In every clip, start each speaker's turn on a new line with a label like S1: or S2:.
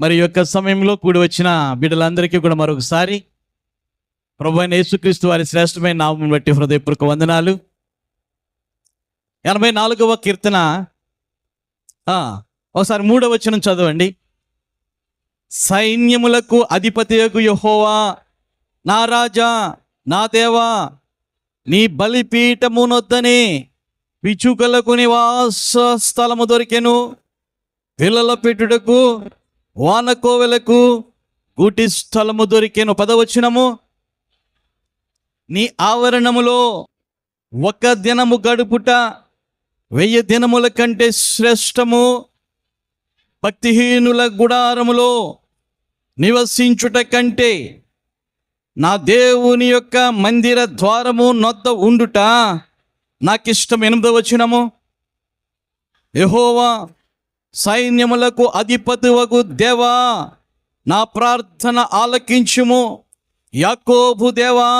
S1: మరి ఈ యొక్క సమయంలో కూడి వచ్చిన బిడ్డలందరికీ కూడా మరొకసారి ప్రభువైన యేసుక్రీస్తు వారి శ్రేష్టమైన నామమును బట్టి హృదయపూర్వక వందనాలు. 84వ కీర్తన ఒకసారి 3వ వచనం చదవండి. సైన్యములకు అధిపతియగు యెహోవా, నా రాజా, నా దేవా, నీ బలిపీఠమునొద్దనే పిచ్చుకలకు నివాస స్థలము దొరికెను, పిల్లల పెట్టుటకు వానకోవెలకు గూటి స్థలము దొరికెను. 10వ వచనము, నీ ఆవరణములో ఒక దినము గడుపుట 1000 దినముల కంటే శ్రేష్టము, భక్తిహీనుల గుడారములో నివసించుట కంటే నా దేవుని యొక్క మందిర ద్వారము నొద్ద ఉండుట నాకిష్టం. 8వ వచనము, యెహోవా, సైన్యములకు అధిపతివగు దేవా, నా ప్రార్థన ఆలకించుము, యాకోబు దేవా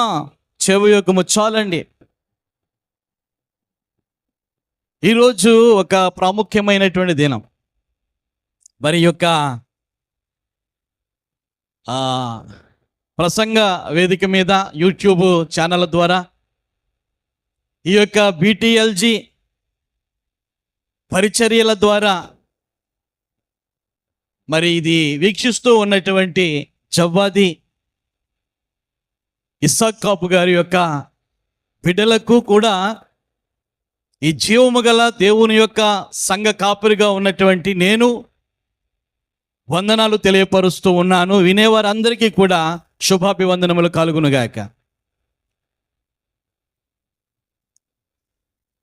S1: చెవియొగ్గుము. చాలండి. ఈరోజు ఒక ప్రాముఖ్యమైనటువంటి దినం. మరి యొక్క ప్రసంగ వేదిక మీద యూట్యూబ్ ఛానల్ ద్వారా ఈ యొక్క BTLG పరిచర్యల ద్వారా మరి ఇది వీక్షిస్తూ ఉన్నటువంటి జవ్వాది ఇస్సాక్ కాపు గారి యొక్క బిడ్డలకు కూడా ఈ జీవము గల దేవుని యొక్క సంఘ కాపురిగా ఉన్నటువంటి నేను వందనాలు తెలియపరుస్తూ ఉన్నాను. వినేవారందరికీ కూడా శుభాభివందనములు కలుగునుగాక.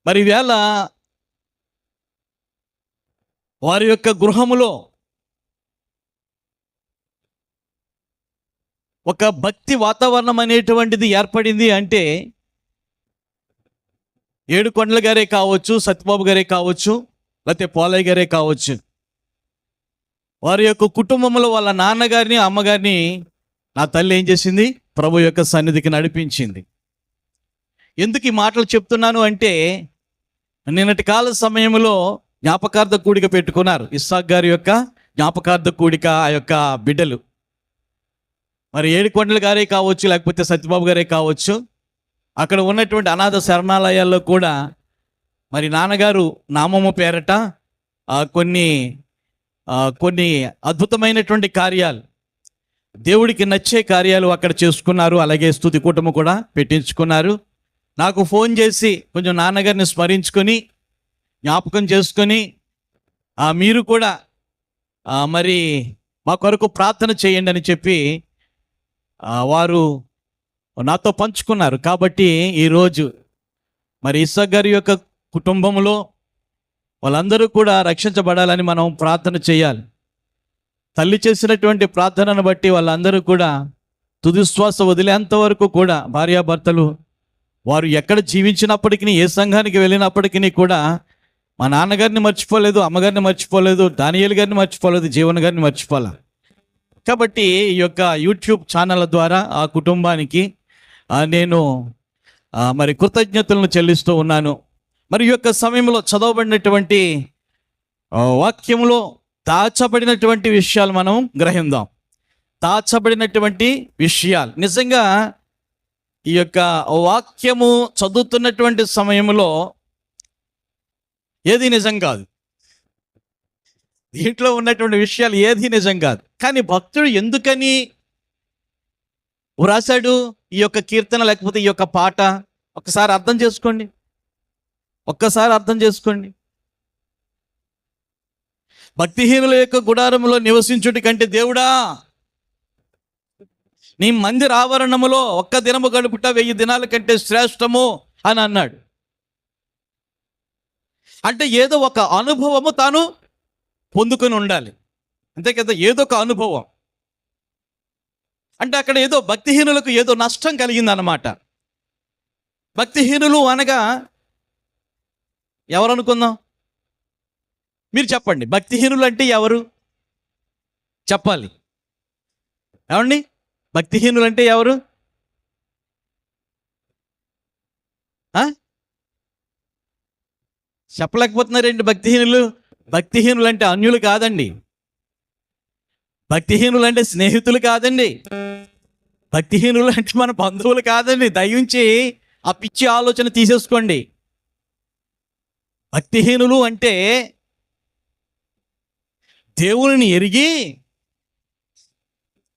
S1: మరి వేళ వారి యొక్క గృహములో ఒక భక్తి వాతావరణం అనేటువంటిది ఏర్పడింది అంటే ఏడుకొండల గారే కావచ్చు, సత్యబాబు గారే కావచ్చు, లేకపోతే పోలయ్య గారే కావచ్చు, వారి యొక్క కుటుంబంలో వాళ్ళ నాన్నగారిని అమ్మగారిని నా తల్లి ఏం చేసింది? ప్రభు యొక్క సన్నిధికి నడిపించింది. ఎందుకు ఈ మాటలు చెప్తున్నాను అంటే, నిన్నటి కాల సమయంలో జ్ఞాపకార్థ కూడిక పెట్టుకున్నారు. ఇస్సాక్ గారి యొక్క జ్ఞాపకార్థ కూడిక ఆ యొక్క బిడ్డలు. మరి ఏడుకొండల గారే కావచ్చు, లేకపోతే సత్యబాబు గారే కావచ్చు, అక్కడ ఉన్నటువంటి అనాథ శరణాలయాల్లో కూడా మరి నాన్నగారు నామము పేరట కొన్ని అద్భుతమైనటువంటి కార్యాలు, దేవుడికి నచ్చే కార్యాలు అక్కడ చేసుకున్నారు. అలాగే స్తుతి కూటము కూడా పెట్టించుకున్నారు. నాకు ఫోన్ చేసి కొంచెం నాన్నగారిని స్మరించుకొని జ్ఞాపకం చేసుకొని మీరు కూడా మరి మా కొరకు ప్రార్థన చేయండి అని చెప్పి వారు నాతో పంచుకున్నారు. కాబట్టి ఈరోజు మరి ఇస్సాక్ గారి యొక్క కుటుంబంలో వాళ్ళందరూ కూడా రక్షించబడాలని మనం ప్రార్థన చేయాలి. తల్లి చేసినటువంటి ప్రార్థనను బట్టి వాళ్ళందరూ కూడా తుది శ్వాస వదిలేంత వరకు కూడా భార్యాభర్తలు వారు ఎక్కడ జీవించినప్పటికీ, ఏ సంఘానికి వెళ్ళినప్పటికీ కూడా మా నాన్నగారిని మర్చిపోలేదు, అమ్మగారిని మర్చిపోలేదు, దానియేలు గారిని మర్చిపోలేదు, జీవన్ గారిని మర్చిపోలే. కాబట్టి ఈ యొక్క యూట్యూబ్ ఛానల్ ద్వారా ఆ కుటుంబానికి నేను మరి కృతజ్ఞతలను చెల్లిస్తూ ఉన్నాను. మరి ఈ యొక్క సమయంలో చదవబడినటువంటి వాక్యంలో దాచబడినటువంటి విషయాలు మనం గ్రహిందాం. దాచబడినటువంటి విషయాలు నిజంగా ఈ యొక్క వాక్యము చదువుతున్నటువంటి సమయంలో ఏది నిజం కాదు, దీంట్లో ఉన్నటువంటి విషయాలు ఏది నిజం కాదు. కానీ భక్తుడు ఎందుకని వ్రాసాడు ఈ యొక్క కీర్తన, లేకపోతే ఈ యొక్క పాట? ఒక్కసారి అర్థం చేసుకోండి. భక్తిహీనుల యొక్క గుడారములో నివసించుట కంటే దేవుడా, నీ మందిర ఆవరణములో ఒక్క దినము గడుపుట 1000 దినాల కంటే శ్రేష్టము అని అన్నాడు. అంటే ఏదో ఒక అనుభవము తాను పొందుకొని ఉండాలి, అంతే కదా? ఏదో ఒక అనుభవం అంటే అక్కడ ఏదో భక్తిహీనులకు ఏదో నష్టం కలిగిందన్నమాట. భక్తిహీనులు అనగా ఎవరు అనుకుందాం? మీరు చెప్పండి. భక్తిహీనులు అంటే ఎవరు చెప్పాలి? ఏమండి, భక్తిహీనులు అంటే ఎవరు? చెప్పలేకపోతున్నారేంటి? భక్తిహీనులు అంటే అన్యులు కాదండి. భక్తిహీనులు అంటే స్నేహితులు కాదండి. భక్తిహీనులు అంటే మన బంధువులు కాదండి. దయించి ఆ పిచ్చి ఆలోచన తీసేసుకోండి. భక్తిహీనులు అంటే దేవుని ఎరిగి,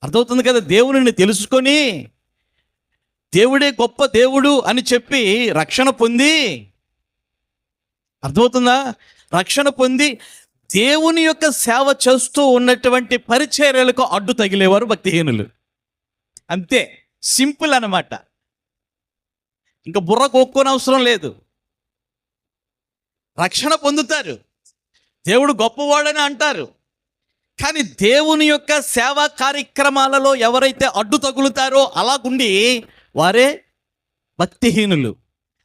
S1: అర్థమవుతుంది కదా, దేవుని తెలుసుకొని దేవుడే గొప్ప దేవుడు అని చెప్పి రక్షణ పొంది, అర్థమవుతుందా, రక్షణ పొంది దేవుని యొక్క సేవ చేస్తూ ఉన్నటువంటి పరిచర్యలకు అడ్డు తగిలేవారు భక్తిహీనులు. అంతే, సింపుల్ అన్నమాట. ఇంకా బుర్ర కొక్కుని అవసరం లేదు. రక్షణ పొందుతారు, దేవుడు గొప్పవాడని అంటారు, కానీ దేవుని యొక్క సేవా కార్యక్రమాలలో ఎవరైతే అడ్డు తగులుతారో అలాగుండి వారే భక్తిహీనులు.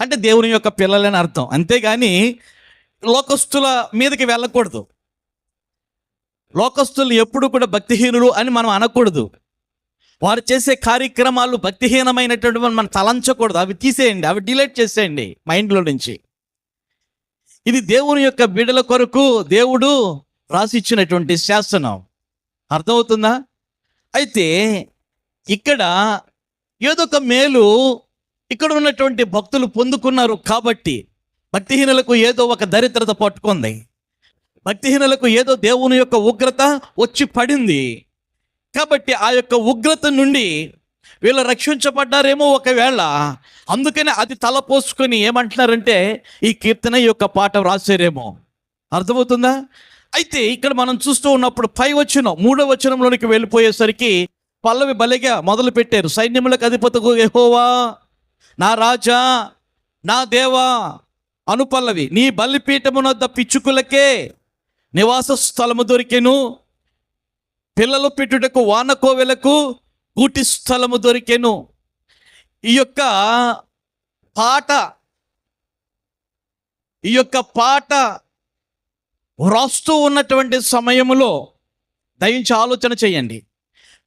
S1: అంటే దేవుని యొక్క పిల్లలని అర్థం. అంతేగాని లోకస్తుల మీదకి వెళ్ళకూడదు. లోకస్తులు ఎప్పుడు కూడా భక్తిహీనులు అని మనం అనకూడదు. వారు చేసే కార్యక్రమాలు భక్తిహీనమైనటువంటి మనం తలంచకూడదు. అవి తీసేయండి, అవి డిలీట్ చేసేయండి మైండ్లో నుంచి. ఇది దేవుని యొక్క బిడ్డల కొరకు దేవుడు రాసిచ్చినటువంటి శాసనం. అర్థమవుతుందా? అయితే ఇక్కడ ఏదో ఒక మేలు ఇక్కడ ఉన్నటువంటి భక్తులు పొందుకున్నారు కాబట్టి భక్తిహీనులకు ఏదో ఒక దరిద్రత పట్టుకుంది. భక్తిహీనులకు ఏదో దేవుని యొక్క ఉగ్రత వచ్చి పడింది. కాబట్టి ఆ యొక్క ఉగ్రత నుండి వీళ్ళు రక్షించబడ్డారేమో ఒకవేళ. అందుకనే అది తలపోసుకొని ఏమంటున్నారంటే ఈ కీర్తన యొక్క పాట రాశారేమో. అర్థమవుతుందా? అయితే ఇక్కడ మనం చూస్తూ ఉన్నప్పుడు 3వ వచనంలోనికి వెళ్ళిపోయేసరికి పల్లవి బలిగా మొదలు పెట్టారు. సైన్యములకు అధిపతికు యెహోవా నా రాజా నా దేవా. అనుపల్లవి, నీ బలిపీఠమునొద్ద పిచ్చుకులకే నివాస స్థలము దొరికెను, పిల్లలు పెట్టుటకు వానకోవెలకు గూటి స్థలము దొరికెను. ఈ యొక్క పాట వ్రాస్తూ ఉన్నటువంటి సమయంలో దయించి ఆలోచన చేయండి.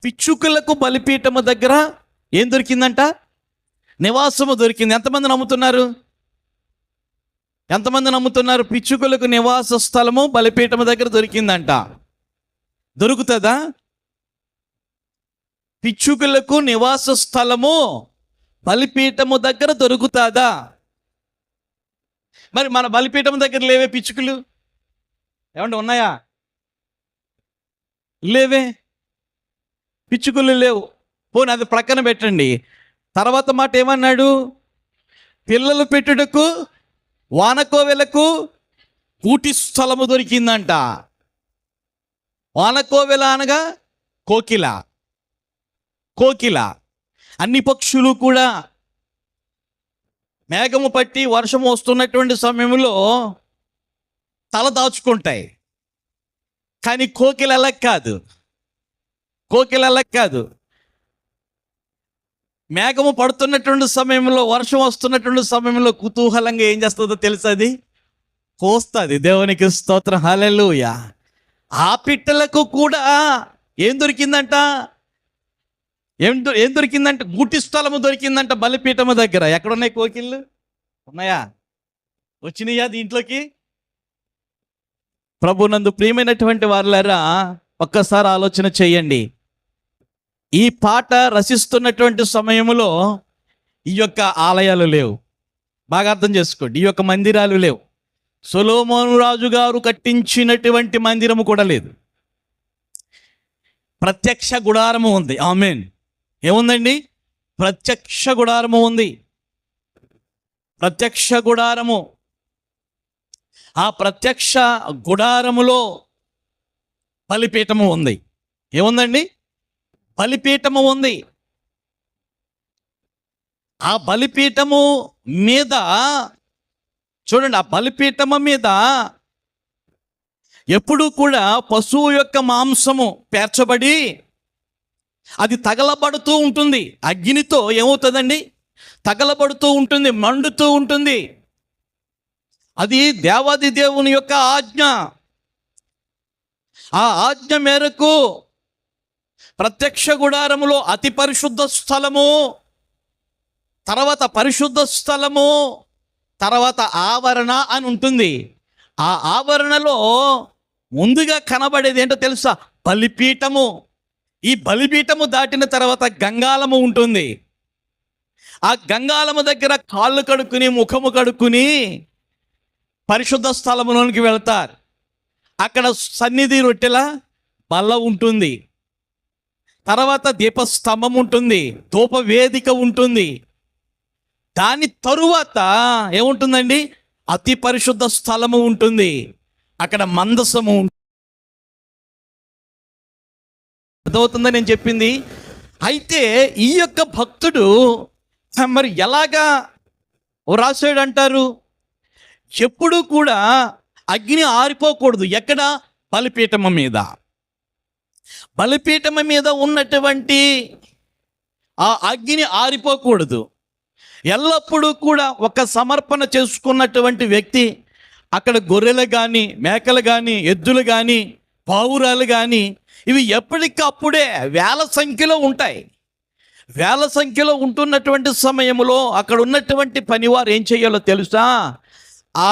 S1: పిచ్చుకలకు బలిపీఠము దగ్గర ఏం దొరికిందంట? నివాసము దొరికింది. ఎంతమంది నమ్ముతున్నారు? పిచ్చుకలకు నివాస స్థలము బలిపీఠము దగ్గర దొరికిందంట. దొరుకుతుందా? పిచ్చుకలకు నివాస స్థలము బలిపీఠము దగ్గర దొరుకుతుందా? మరి మన బలిపీఠం దగ్గర లేవే పిచ్చుకలు? ఏమంటే ఉన్నాయా? లేవే, పిచ్చుకలు లేవు. పోనీ అది ప్రక్కన పెట్టండి. తర్వాత మాట ఏమన్నాడు? పిల్లలు పెట్టుటకు వానకోవెలకు గూటి స్థలము దొరికిందంట. వానకోవెల అనగా కోకిల. అన్ని పక్షులు కూడా మేఘము పట్టి వర్షం వస్తున్నటువంటి సమయంలో తల దాచుకుంటాయి. కానీ కోకిల అలా కాదు. మేఘము పడుతున్నటువంటి సమయంలో, వర్షం వస్తున్నటువంటి సమయంలో కుతూహలంగా ఏం చేస్తుందో తెలుసా? అది కోస్తుంది. దేవునికి స్తోత్రం, హల్లెలూయా. ఆ పిట్టలకు కూడా ఏం దొరికిందంట? గూటి స్థలము దొరికిందంట బలిపీఠము దగ్గర. ఎక్కడున్నాయి కోకిళ్ళు? ఉన్నాయా? వచ్చినాయా దీంట్లోకి? ప్రభునందు ప్రియమైనటువంటి వారులారా, ఒక్కసారి ఆలోచన చేయండి. ఈ పాట రచిస్తున్నటువంటి సమయంలో ఈ యొక్క ఆలయాలు లేవు. బాగా అర్థం చేసుకోండి. ఈ యొక్క మందిరాలు లేవు. సొలొమోను రాజు గారు కట్టించినటువంటి మందిరము కూడా లేదు. ప్రత్యక్ష గుడారము ఉంది. ఆమేన్. ఏముందండి? ప్రత్యక్ష గుడారము ఉంది. ప్రత్యక్ష గుడారము. ఆ ప్రత్యక్ష గుడారములో బలిపీఠము ఉంది. ఏముందండి? బలిపీఠము ఉంది. ఆ బలిపీఠము మీద చూడండి, ఆ బలిపీఠము మీద ఎప్పుడూ కూడా పశువు యొక్క మాంసము పేర్చబడి అది తగలబడుతూ ఉంటుంది. అగ్నితో ఏమవుతుందండి? తగలబడుతూ ఉంటుంది, మండుతూ ఉంటుంది. అది దేవాది దేవుని యొక్క ఆజ్ఞ. ఆ ఆజ్ఞ మేరకు ప్రత్యక్ష గుడారములో అతి పరిశుద్ధ స్థలము, తర్వాత పరిశుద్ధ స్థలము, తర్వాత ఆవరణ అని ఉంటుంది. ఆ ఆవరణలో ముందుగా కనబడేది ఏంటో తెలుసా? బలిపీఠము. ఈ బలిపీఠము దాటిన తర్వాత గంగాళము ఉంటుంది. ఆ గంగాళము దగ్గర కాళ్ళు కడుక్కుని ముఖము కడుక్కుని పరిశుద్ధ స్థలములోనికి వెళ్తారు. అక్కడ సన్నిధి రొట్టెల బల్ల ఉంటుంది, తర్వాత దీపస్తంభం ఉంటుంది, ధూప వేదిక ఉంటుంది. దాని తరువాత ఏముంటుందండి? అతి పరిశుద్ధ స్థలము ఉంటుంది. అక్కడ మందసము ఉంటుంది. అర్థమవుతుందని నేను చెప్పింది. అయితే ఈ యొక్క భక్తుడు మరి ఎలాగా రాశాడు అంటారు? ఎప్పుడూ కూడా అగ్ని ఆరిపోకూడదు. ఎక్కడ? బలిపీఠము మీద. బలిపీఠము మీద ఉన్నటువంటి ఆ అగ్ని ఆరిపోకూడదు. ఎల్లప్పుడూ కూడా ఒక సమర్పణ చేసుకున్నటువంటి వ్యక్తి అక్కడ గొర్రెలు కానీ, మేకలు కానీ, ఎద్దులు కానీ, పావురాలు కానీ ఇవి ఎప్పటికప్పుడే వేల సంఖ్యలో ఉంటాయి. వేల సంఖ్యలో ఉంటున్నటువంటి సమయంలో అక్కడ ఉన్నటువంటి పనివారు ఏం చేయాలో తెలుసా? ఆ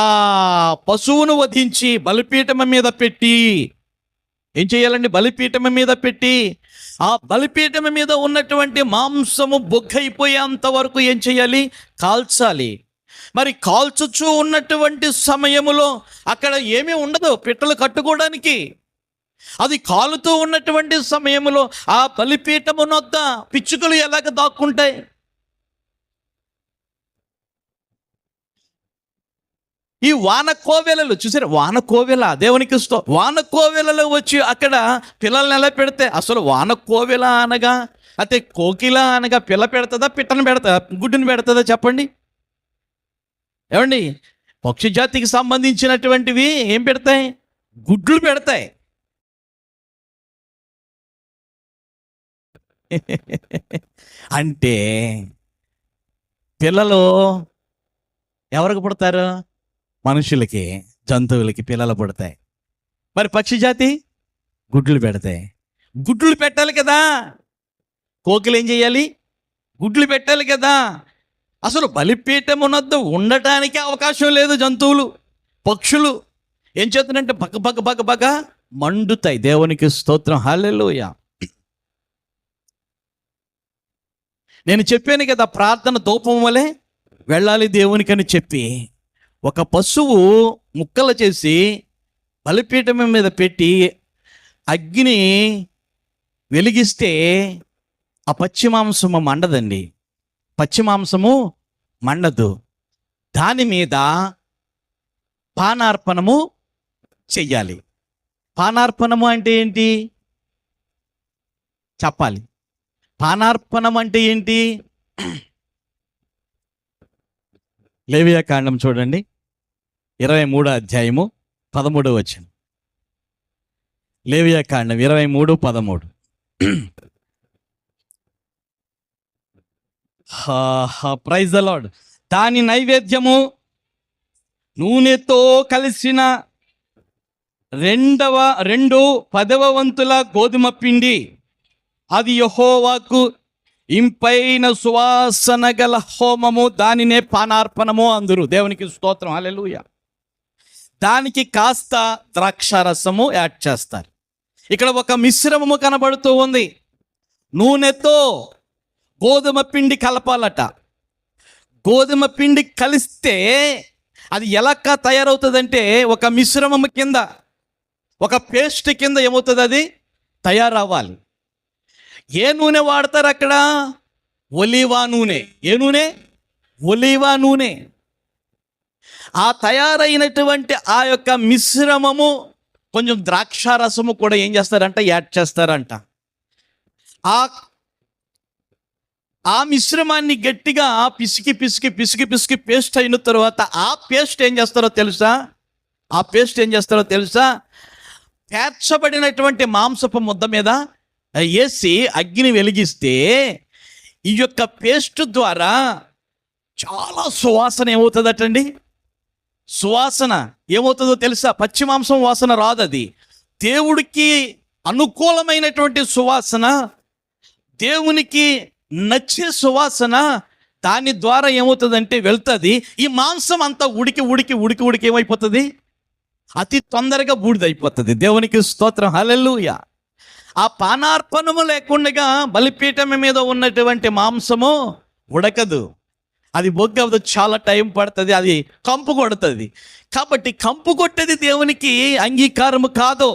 S1: పశువును వధించి బలిపీఠం మీద పెట్టి ఏం చేయాలండి? బలిపీఠం మీద పెట్టి ఆ బలిపీఠం మీద ఉన్నటువంటి మాంసము బొగ్గైపోయేంత వరకు ఏం చేయాలి? కాల్చాలి. మరి కాల్చుచూ ఉన్నటువంటి సమయములో అక్కడ ఏమీ ఉండదు పిట్టలు కట్టుకోవడానికి. అది కాలుతూ ఉన్నటువంటి సమయంలో ఆ బలిపీఠము నొద్ద పిచ్చుకలు ఎలాగ దాక్కుంటాయి? ఈ వానకోవెలలు చూసారు, వానకోవెల దేవునికి వానకోవెలలో వచ్చి అక్కడ పిల్లల్ని ఎలా పెడితే, అసలు వానకోవెల అనగా అయితే కోకిల అనగా పిల్ల పెడుతుందా, పిట్టను పెడతా, గుడ్డుని పెడుతుందా చెప్పండి? ఏమండి? పక్షి జాతికి సంబంధించినటువంటివి ఏం పెడతాయి? గుడ్లు పెడతాయి. అంటే పిల్లలు ఎవరికి పుడతారు? మనుషులకి, జంతువులకి పిల్లలు పుడతాయి. మరి పక్షి జాతి గుడ్లు పెడతాయి. గుడ్లు పెట్టాలి కదా. కోకిలు ఏం చేయాలి? గుడ్లు పెట్టాలి కదా. అసలు బలిపీఠమునొద్ద ఉండటానికి అవకాశం లేదు. జంతువులు, పక్షులు ఏం చేస్తున్నాయంటే బగ బగ బగ బగ మండుతాయి. దేవునికి స్తోత్రం, హల్లెలూయా. నేను చెప్పాను కదా, ప్రార్థన ధూపం వలె వెళ్ళాలి దేవునికి అని చెప్పి ఒక పశువు ముక్కలు చేసి బలిపీఠం మీద పెట్టి అగ్ని వెలిగిస్తే ఆ పచ్చి మాంసము మండదండి. పచ్చి మాంసము మండదు. దాని మీద పానార్పణము చెయ్యాలి. పానార్పణము అంటే ఏంటి చెప్పాలి? పానార్పణం అంటే ఏంటి? లేవియాకాండం చూడండి, 23వ అధ్యాయము 13వ వచనం. లేవియాకాండం 23:13. Praise the Lord. దాని నైవేద్యము నూనెతో కలిసిన 2/10 వంతుల గోధుమ పిండి, అది యెహోవాకు ఇంపైన సువాసన గల హోమము, దానినే పానార్పణము అందురు. దేవునికి స్తోత్రం, హల్లెలూయా. దానికి కాస్త ద్రాక్షారసము యాడ్ చేస్తారు. ఇక్కడ ఒక మిశ్రమము కనబడుతూ ఉంది. నూనెతో గోధుమ పిండి కలపాలట. గోధుమ పిండి కలిస్తే అది ఎలా తయారవుతుందంటే ఒక మిశ్రమము కింద, ఒక పేస్ట్ కింద ఏమవుతుంది? అది తయారవ్వాలి. ఏ నూనె వాడతారు అక్కడ? ఒలీవా నూనె. ఏ నూనె? ఒలీవా నూనె. ఆ తయారైనటువంటి ఆ యొక్క మిశ్రమము కొంచెం ద్రాక్షారసము కూడా ఏం చేస్తారంట? యాడ్ చేస్తారంట. ఆ మిశ్రమాన్ని గట్టిగా పిసికి పిసికి పిసికి పిసికి పేస్ట్ అయిన తర్వాత ఆ పేస్ట్ ఏం చేస్తారో తెలుసా? ఆ పేస్ట్ ఏం చేస్తారో తెలుసా? పేర్చబడినటువంటి మాంసపు ముద్ద మీద వేసి అగ్ని వెలిగిస్తే ఈ యొక్క పేస్ట్ ద్వారా చాలా సువాసన ఏమవుతుందటండి? సువాసన ఏమవుతుందో తెలుసా? పచ్చి మాంసం వాసన రాదు. అది దేవుడికి అనుకూలమైనటువంటి సువాసన, దేవునికి నచ్చే సువాసన. దాని ద్వారా ఏమవుతుందంటే వెళ్తుంది. ఈ మాంసం అంతా ఉడికి ఉడికి ఉడికి ఉడికి ఏమైపోతుంది? అతి తొందరగా బూడిదైపోతుంది. దేవునికి స్తోత్రం, హల్లెలూయా. ఆ పానార్పణము లేకుండా బలిపీఠం మీద ఉన్నటువంటి మాంసము ఉడకదు, అది బొగ్గవదు, చాలా టైం పడుతుంది, అది కంపు కొడుతుంది. కాబట్టి కంపు కొట్టేది దేవునికి అంగీకారము కాదు.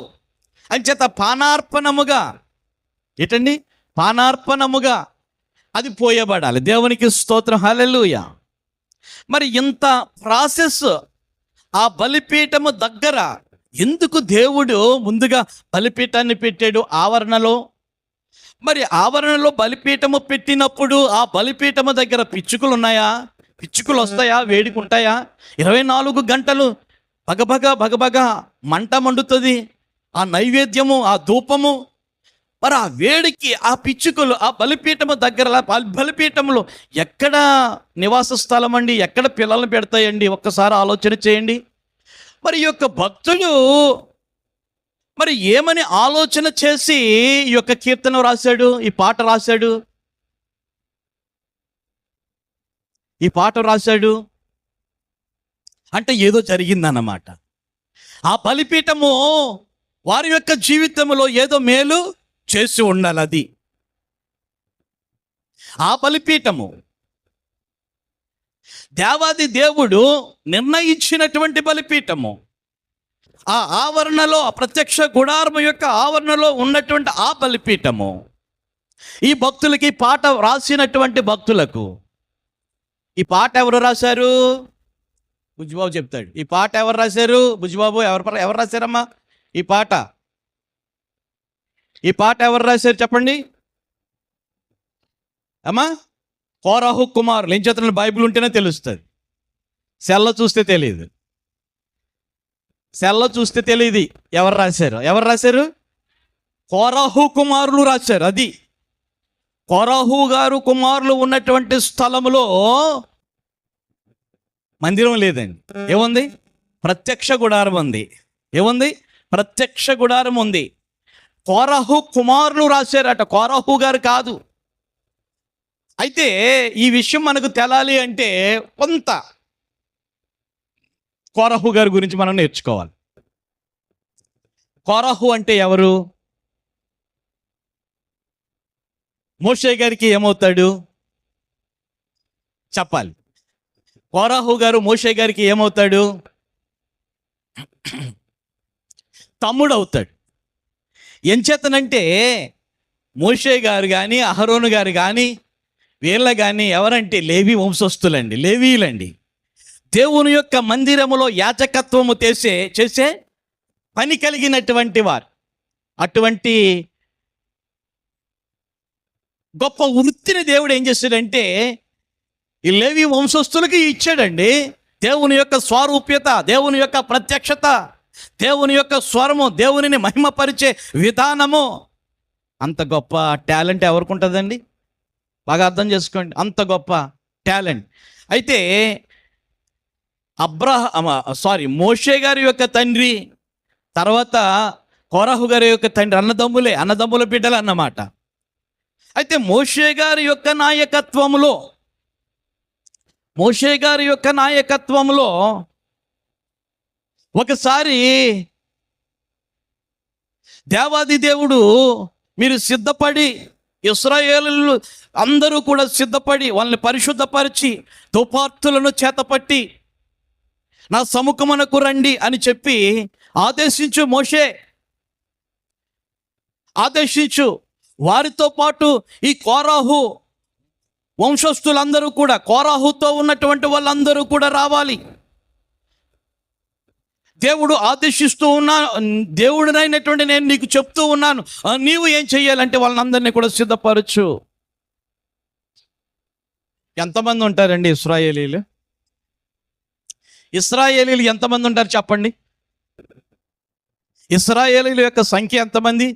S1: అంచేత పానార్పణముగా, ఏంటండి, పానార్పణముగా అది పోయబడాలి. దేవునికి స్తోత్రం, హల్లెలూయా. మరి ఇంత ప్రాసెస్ ఆ బలిపీఠము దగ్గర ఎందుకు దేవుడు ముందుగా బలిపీఠాన్ని పెట్టాడు ఆవరణలో? మరి ఆవరణలో బలిపీఠము పెట్టినప్పుడు ఆ బలిపీఠము దగ్గర పిచ్చుకలు ఉన్నాయా? పిచ్చుకలు వస్తాయా? వేడికి ఉంటాయా? 24 గంటలు భగభగ మంట మండుతుంది ఆ నైవేద్యము, ఆ ధూపము. మరి ఆ వేడికి ఆ పిచ్చుకలు ఆ బలిపీఠము దగ్గర, బలిపీఠంలో ఎక్కడ నివాస స్థలం అండి? ఎక్కడ పిల్లల్ని పెడతాయండి? ఒక్కసారి ఆలోచన చేయండి. మరి ఈ యొక్క భక్తుడు మరి ఏమని ఆలోచన చేసి ఈ యొక్క కీర్తన రాశాడు, ఈ పాట రాశాడు, ఈ పాట రాశాడు అంటే ఏదో జరిగిందన్నమాట. ఆ బలిపీఠము వారి యొక్క జీవితంలో ఏదో మేలు చేసి ఉండాలి. అది ఆ బలిపీఠము దేవాది దేవుడు నిర్ణయించినటువంటి బలిపీఠము. ఆ ఆవరణలో, ప్రత్యక్ష గుడారము యొక్క ఆవరణలో ఉన్నటువంటి ఆ బలిపీఠము ఈ భక్తులకి, పాట రాసినటువంటి భక్తులకు. ఈ పాట ఎవరు రాశారు? బుజ్జిబాబు చెప్తాడు. ఈ పాట ఎవరు రాశారు? బుజ్జిబాబు, ఎవరు రాశారమ్మా ఈ పాట? ఈ పాట ఎవరు రాశారు చెప్పండి అమ్మా? కోరాహు కుమారులు. ఏం చేతున్న బైబిల్ ఉంటేనే తెలుస్తుంది, సెల్ల చూస్తే తెలియదు. సెల్ల చూస్తే తెలియదు ఎవరు రాశారు. కోరాహు కుమారులు రాశారు. అది కోరాహు గారు కుమారులు ఉన్నటువంటి స్థలములో మందిరం లేదండి. ఏముంది? ప్రత్యక్ష గుడారం ఉంది. ఏముంది? ప్రత్యక్ష గుడారం ఉంది. కోరాహు కుమారులు రాశారట, కోరాహు గారు కాదు. అయితే ఈ విషయం మనకు తెలాలి అంటే కొంత కోరాహు గారి గురించి మనం నేర్చుకోవాలి. కోరాహు అంటే ఎవరు? మోషే గారికి ఏమవుతాడు చెప్పాలి. కోరాహు గారు మోషే గారికి ఏమవుతాడు? తమ్ముడు అవుతాడు. ఎంచేతనంటే మోషే గారు కానీ, అహరోను గారు కానీ, వీళ్ళ కానీ ఎవరంటే లేవి వంశస్థులండి, లేవీలండి. దేవుని యొక్క మందిరములో యాజకత్వము చేసే పని కలిగినటువంటి వారు. అటువంటి గొప్ప వృత్తిని దేవుడు ఏం చేశాడంటే ఈ లేవి వంశస్థులకి ఇచ్చాడండి. దేవుని యొక్క స్వరూప్యత, దేవుని యొక్క ప్రత్యక్షత, దేవుని యొక్క స్వరము, దేవునిని మహిమపరిచే విధానము, అంత గొప్ప టాలెంట్ ఎవరికి ఉంటుందండి? బాగా అర్థం చేసుకోండి, అంత గొప్ప టాలెంట్. అయితే మోషే గారి యొక్క తండ్రి, తర్వాత కోరాహు గారి యొక్క తండ్రి, అన్నదమ్ముల బిడ్డలు అన్నమాట. అయితే మోషే గారి యొక్క నాయకత్వంలో ఒకసారి దేవాది దేవుడు మీరు సిద్ధపడి, ఇశ్రాయేలు అందరూ కూడా సిద్ధపడి వాళ్ళని పరిశుద్ధపరిచి ధూపార్తులను చేతపట్టి నా సముఖమునకు రండి అని చెప్పి ఆదేశించు మోషే, ఆదేశించు. వారితో పాటు ఈ కోరాహు వంశస్థులందరూ కూడా, కోరాహుతో ఉన్నటువంటి వాళ్ళందరూ కూడా రావాలి. దేవుడు ఆదేశిస్తూ దేవుడినైనటువంటి నేను నీకు చెప్తూ ఉన్నాను, నీవు ఏం చెయ్యాలంటే వాళ్ళందరినీ కూడా సిద్ధపరచు. ఎంతమంది ఉంటారండి ఇశ్రాయేలీలు? ఎంతమంది ఉంటారు చెప్పండి? ఇశ్రాయేలీల యొక్క సంఖ్య ఎంతమంది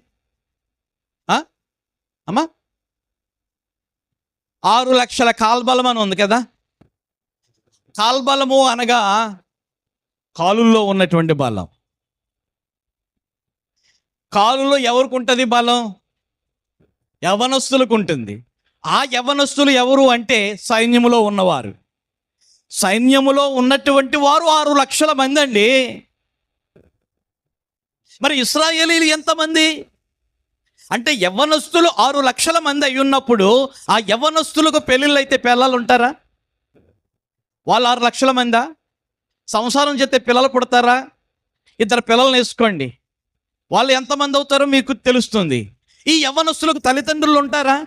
S1: అమ్మా? 6 లక్షల కాల్బలం అని ఉంది కదా. కాల్బలము అనగా కాలుల్లో ఉన్నటువంటి బలం. కాలులో ఎవరికి ఉంటుంది బలం? యవనస్తులకు ఉంటుంది. ఆ యవనస్తులు ఎవరు అంటే సైన్యములో ఉన్నవారు. సైన్యములో ఉన్నటువంటి వారు 6 లక్షల మంది అండి. మరి ఇశ్రాయేలీలు ఎంతమంది? అంటే యవ్వనస్తులు 6 లక్షల మంది అయి ఉన్నప్పుడు ఆ యవ్వనస్తులకు పెళ్ళిళ్ళు అయితే పిల్లలు ఉంటారా? వాళ్ళు 6 లక్షల మందా? సంసారం చేస్తే పిల్లలు పుడతారా? 2 పిల్లల్ని వేసుకోండి, వాళ్ళు ఎంతమంది అవుతారో మీకు తెలుస్తుంది. ఈ యవ్వనస్తులకు తల్లిదండ్రులు ఉంటారా?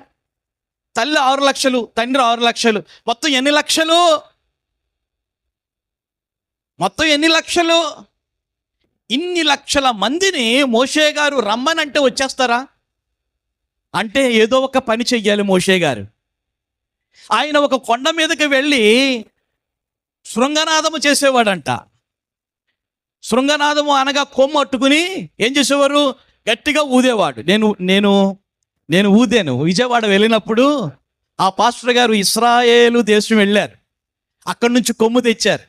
S1: తల్లి 6 లక్షలు, తండ్రి 6 లక్షలు, మొత్తం ఎన్ని లక్షలు? ఇన్ని లక్షల మందిని మోషే గారు రమ్మనంటే వచ్చేస్తారా? అంటే ఏదో ఒక పని చెయ్యాలి మోషే గారు. ఆయన ఒక కొండ మీదకి వెళ్ళి శృంగనాదము చేసేవాడంట. శృంగనాదము అనగా కొమ్ము అట్టుకుని ఏం చేసేవారు? గట్టిగా ఊదేవాడు. నేను ఊదాను. విజయవాడ వెళ్ళినప్పుడు ఆ పాస్టర్ గారు ఇస్రాయేలు దేశం వెళ్ళారు, అక్కడి నుంచి కొమ్ము తెచ్చారు.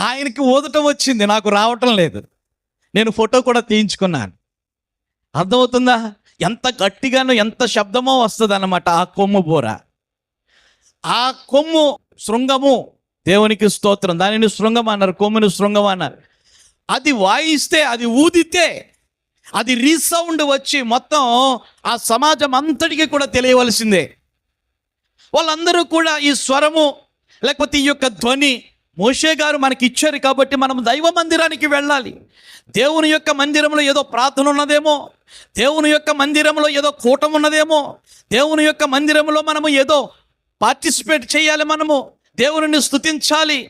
S1: ఆయనకి ఊదటం వచ్చింది, నాకు రావటం లేదు. నేను ఫోటో కూడా తీయించుకున్నాను. అర్థమవుతుందా? ఎంత గట్టిగానో ఎంత శబ్దమో వస్తుంది అన్నమాట ఆ కొమ్ము బోర. ఆ కొమ్ము శృంగము, దేవునికి స్తోత్రం. దానిని శృంగం అన్నారు, కొమ్ముని శృంగం అన్నారు. అది వాయిస్తే, అది ఊదితే, అది రీసౌండ్ వచ్చి మొత్తం ఆ సమాజం అంతటికి కూడా తెలియవలసిందే. వాళ్ళందరూ కూడా ఈ స్వరము లేకపోతే ఈ యొక్క ధ్వని మోషే గారు మనకి ఇచ్చారు కాబట్టి మనం దైవ మందిరానికి వెళ్ళాలి. దేవుని యొక్క మందిరంలో ఏదో ప్రార్థన ఉన్నదేమో, దేవుని యొక్క మందిరంలో ఏదో కూటం ఉన్నదేమో, దేవుని యొక్క మందిరంలో మనము ఏదో పార్టిసిపేట్ చేయాలి, మనము దేవుని స్తుతించాలి.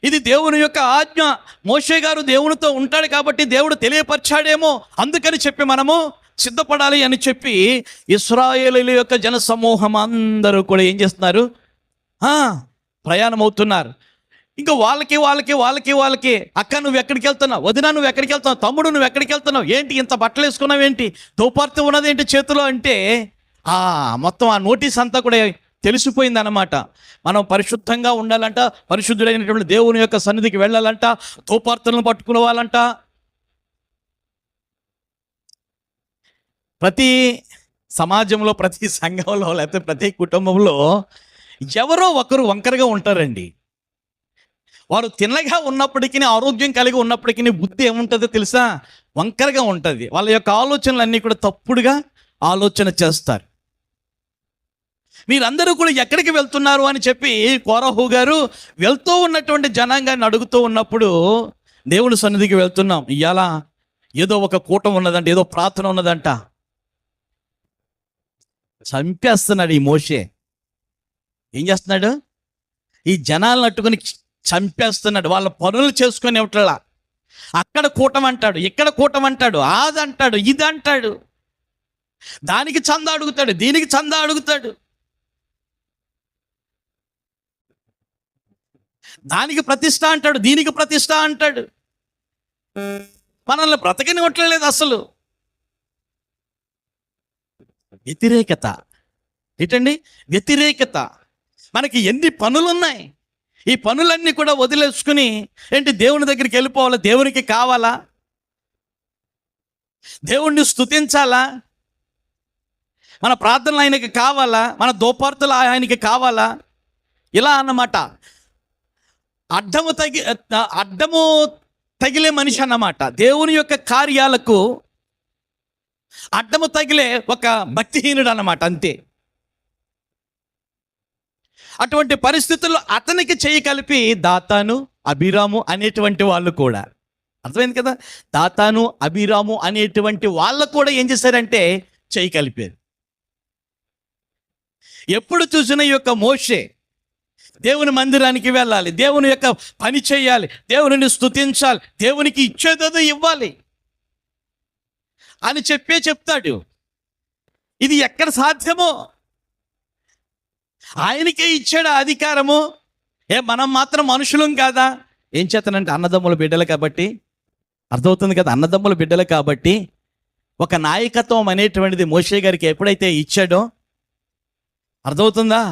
S1: ఇది దేవుని యొక్క ఆజ్ఞ. మోషే గారు దేవునితో ఉంటాడు కాబట్టి దేవుడు తెలియపరిచాడేమో, అందుకని చెప్పి మనము సిద్ధపడాలి అని చెప్పి ఇశ్రాయేలీయుల యొక్క జన సమూహం అందరూ కూడా ఏం చేస్తున్నారు? ప్రయాణం అవుతున్నారు. ఇంకా వాళ్ళకి అక్క నువ్వు ఎక్కడికి వెళ్తున్నావు, వదిన నువ్వు ఎక్కడికి వెళ్తున్నావు, తమ్ముడు నువ్వు ఎక్కడికి వెళ్తున్నావు, ఏంటి ఇంత బట్టలు వేసుకున్నావు, ఏంటి దోపార్తి ఉన్నదేంటి చేతిలో అంటే మొత్తం ఆ నోటీస్ అంతా కూడా తెలిసిపోయింది అన్నమాట. మనం పరిశుద్ధంగా ఉండాలంట, పరిశుద్ధుడైనటువంటి దేవుని యొక్క సన్నిధికి వెళ్ళాలంట, దోపార్తులను పట్టుకోవాలంట. ప్రతి సమాజంలో, ప్రతి సంఘంలో, లేకపోతే ప్రతి కుటుంబంలో ఎవరో ఒకరు వంకరగా ఉంటారండి. వారు తిన్నగా ఉన్నప్పటికీ, ఆరోగ్యం కలిగి ఉన్నప్పటికీ బుద్ధి ఏముంటుందో తెలుసా? వంకరగా ఉంటుంది. వాళ్ళ యొక్క ఆలోచనలు అన్నీ కూడా తప్పుడుగా ఆలోచన చేస్తారు. మీరందరూ కూడా ఎక్కడికి వెళ్తున్నారు అని చెప్పి కోరహు గారు వెళ్తూ ఉన్నటువంటి జనాంగాన్ని అడుగుతూ ఉన్నప్పుడు, దేవుని సన్నిధికి వెళ్తున్నాం, ఇవాళ ఏదో ఒక కూటం ఉన్నదంట, ఏదో ప్రార్థన ఉన్నదంట. చంపేస్తున్నాడు ఈ మోషే. ఏం చేస్తున్నాడు? ఈ జనాలను అట్టుకుని చంపేస్తున్నాడు. వాళ్ళ పనులు చేసుకొని ఇవ్వట్లా. అక్కడ కూటం అంటాడు, ఇక్కడ కూటం అంటాడు, అది అంటాడు, ఇది అంటాడు, దానికి చందా అడుగుతాడు, దీనికి చందా అడుగుతాడు, దానికి ప్రతిష్ట అంటాడు, దీనికి ప్రతిష్ట అంటాడు. మనల్ని బ్రతకనివ్వట్లేదు అసలు. వ్యతిరేకత ఏంటండి? వ్యతిరేకత. మనకి ఎన్ని పనులున్నాయి, ఈ పనులన్నీ కూడా వదిలేసుకుని ఏంటి దేవుని దగ్గరికి వెళ్ళిపోవాలా, దేవునికి కావాలా, దేవుణ్ణి స్తుతించాలా, మన ప్రార్థనలు ఆయనకి కావాలా, మన దోపార్తులు ఆయనకి కావాలా, ఇలా అన్నమాట. అడ్డము తగిలే మనిషి అన్నమాట. దేవుని యొక్క కార్యాలకు అడ్డము తగిలే ఒక భక్తిహీనుడు అన్నమాట, అంతే. అటువంటి పరిస్థితుల్లో అతనికి చేయి కలిపి దాతాను, అబీరాము అనేటువంటి వాళ్ళు కూడా, అర్థమైంది కదా, దాతాను, అబీరాము అనేటువంటి వాళ్ళు కూడా ఏం చేశారంటే చేయి కలిపారు. ఎప్పుడు చూసిన ఈ యొక్క మోషే దేవుని మందిరానికి వెళ్ళాలి, దేవుని యొక్క పని చేయాలి, దేవుని స్తుతించాలి, దేవునికి ఇచ్చేదో ఇవ్వాలి అని చెప్తాడు. ఇది ఎక్కడ సాధ్యమో? ఆయనకే ఇచ్చాడు అధికారము. మనం మాత్రం మనుషులం కాదా? ఏం చేతనంటే అన్నదమ్ముల బిడ్డలు కాబట్టి, అర్థమవుతుంది కదా, అన్నదమ్ముల బిడ్డలు కాబట్టి ఒక నాయకత్వం అనేటువంటిది మోషే గారికి ఎప్పుడైతే ఇచ్చాడో, అర్థమవుతుందా,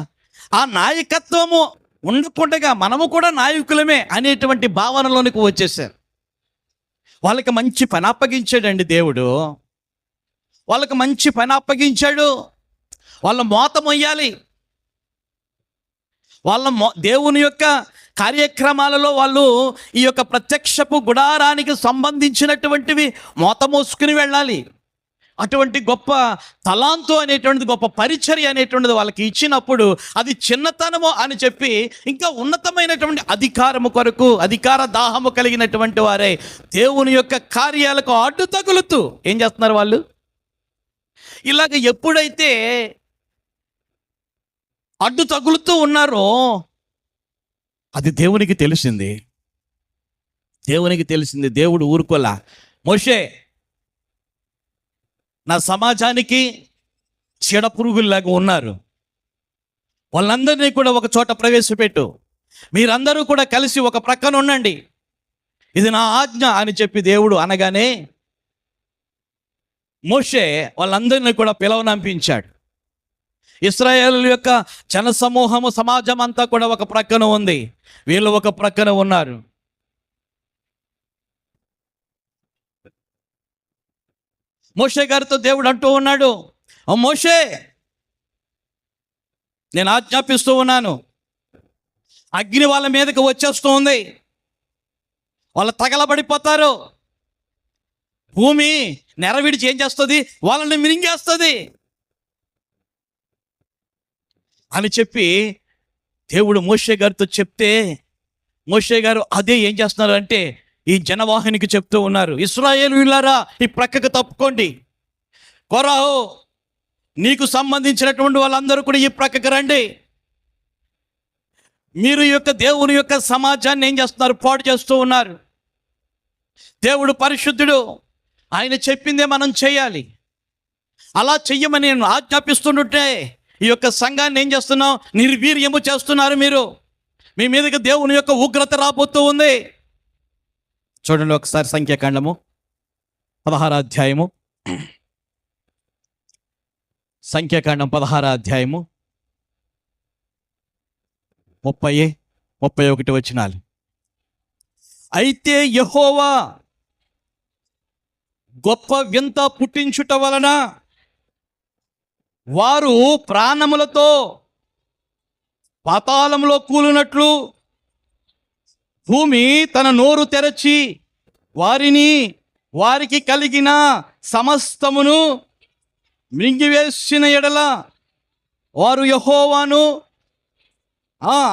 S1: ఆ నాయకత్వము ఉండకుండా మనము కూడా నాయకులమే అనేటువంటి భావనలోనికి వచ్చేసారు. వాళ్ళకి మంచి పని అప్పగించాడండి దేవుడు, వాళ్ళకి మంచి పని అప్పగించాడు. వాళ్ళ మోత మొయ్యాలి, వాళ్ళ దేవుని యొక్క కార్యక్రమాలలో వాళ్ళు ఈ యొక్క ప్రత్యక్షపు గుడారానికి సంబంధించినటువంటివి మోత మోసుకుని వెళ్ళాలి. అటువంటి గొప్ప తలాంతు అనేటువంటిది, గొప్ప పరిచర్య అనేటువంటిది వాళ్ళకి ఇచ్చినప్పుడు అది చిన్నతనము అని చెప్పి ఇంకా ఉన్నతమైనటువంటి అధికారము కొరకు, అధికార దాహము కలిగినటువంటి వారే దేవుని యొక్క కార్యాలకు అడ్డు తగులుతూ ఏం చేస్తున్నారు వాళ్ళు? ఇలాగ ఎప్పుడైతే అడ్డు తగులుతూ ఉన్నారో అది దేవునికి తెలిసింది. దేవుడు ఊరుకోలా. మోషే, నా సమాజానికి చీడ పురుగుల్లాగా ఉన్నారు, వాళ్ళందరినీ కూడా ఒక చోట ప్రవేశపెట్టు, మీరందరూ కూడా కలిసి ఒక ప్రక్కన ఉండండి, ఇది నా ఆజ్ఞ అని చెప్పి దేవుడు అనగానే మోషే వాళ్ళందరినీ కూడా పిలవనంపించాడు. ఇశ్రాయేలు యొక్క జనసమూహము, సమాజం అంతా కూడా ఒక ప్రక్కన ఉంది, వీళ్ళు ఒక ప్రక్కన ఉన్నారు. మోషే గారితో దేవుడు అంటూ ఉన్నాడు, మోషే, నేను ఆజ్ఞాపిస్తూ ఉన్నాను, అగ్ని వాళ్ళ మీదకి వచ్చేస్తూ ఉంది, వాళ్ళు తగలబడిపోతారు, భూమి నెరవిడిచి ఏం చేస్తుంది, వాళ్ళని మిరింగేస్తుంది అని చెప్పి దేవుడు మోషే గారితో చెప్తే, మోషే గారు అదే ఏం చేస్తున్నారు అంటే ఈ జనవాహినికి చెప్తూ ఉన్నారు, ఇశ్రాయేలీయులారా ఈ ప్రక్కకు తప్పుకోండి, కొరాహు నీకు సంబంధించినటువంటి వాళ్ళందరూ కూడా ఈ ప్రక్కకు రండి, మీరు యొక్క దేవుని యొక్క సమాజాన్ని ఏం చేస్తున్నారు, పాడు చేస్తూ ఉన్నారు. దేవుడు పరిశుద్ధుడు, ఆయన చెప్పిందే మనం చేయాలి, అలా చెయ్యమని నేను ఆజ్ఞాపిస్తుంటే ఈ యొక్క సంఘాన్ని ఏం చేస్తున్నాం, నిర్వీర్యము చేస్తున్నారు మీరు, మీ మీదకి దేవుని యొక్క ఉగ్రత రాబోతూ ఉంది. చూడండి ఒకసారి సంఖ్యాకాండము 16వ అధ్యాయము, సంఖ్యాకాండం 16వ అధ్యాయము 30-31 వచనాలు. అయితే యెహోవా గొప్ప వింత పుట్టించుట వలన వారు ప్రాణములతో పాతాళంలో కూలినట్లు భూమి తన నోరు తెరచి వారికి కలిగిన సమస్తమును మృంగివేసిన ఎడల వారు యెహోవాను